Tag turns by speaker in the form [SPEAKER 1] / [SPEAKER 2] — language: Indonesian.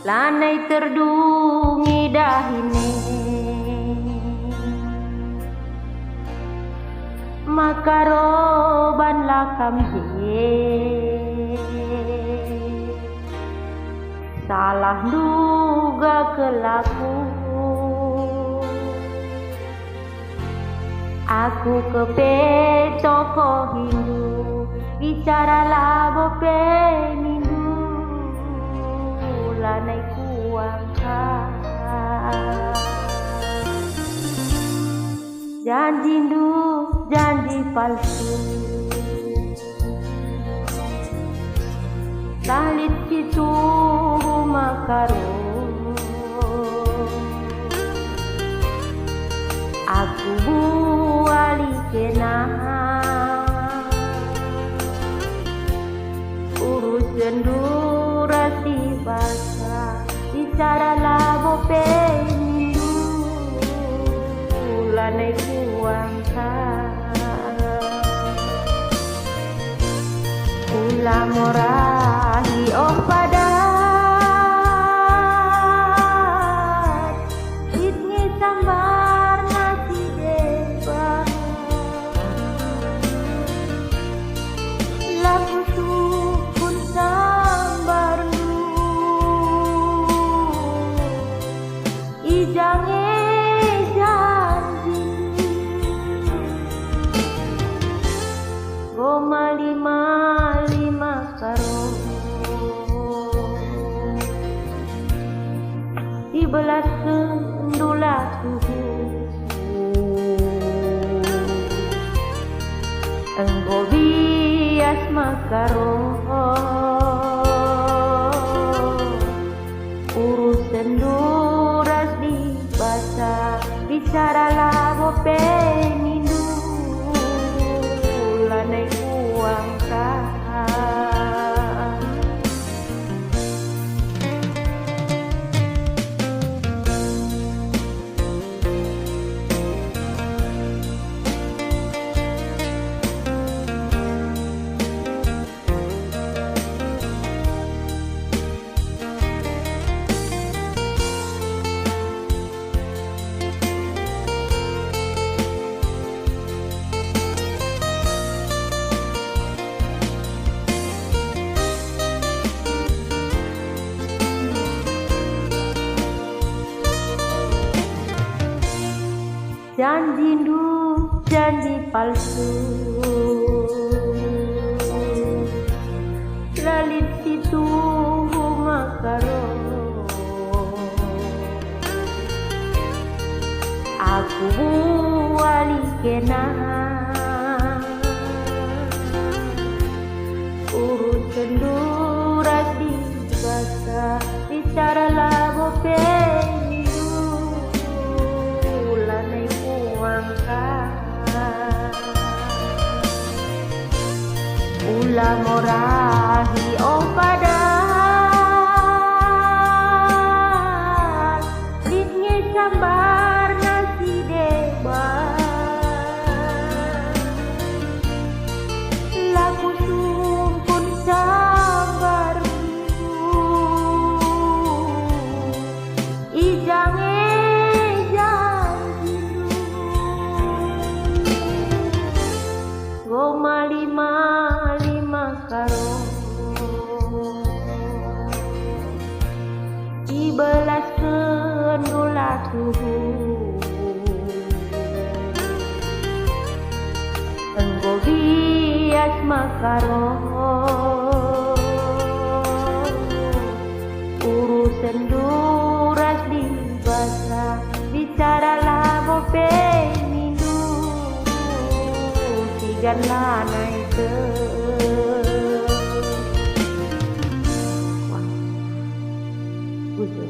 [SPEAKER 1] lanai terdungi dahine makaroban lakam je salah duga kelaku aku kepe toko Hindu bicara labo penindu lanai kuangka janji du janji palsu salit situ makaro aku buali kena urus durasi basa bicara labo penindu lanai kuangka ula morahi oh padat itngi sambar nasi deba lagu sukun sambar nu ijange janji goma lima karo di belas kendula suhu enggo bias makaro urusan duras di basa bicara labo penindu lanai kuangka janji du janji palsu lalit situ makaro aku buali kena urusan duras di basa bicara labo penindu lanai kuangka ula morahi oh padat ditngi sambar nasi deba laku sumpun sambar ijange goma lima karo dibelas kendula suhu enggo bias makaro urusan duras di basa bicara labo penindu sigan lanai ke bujur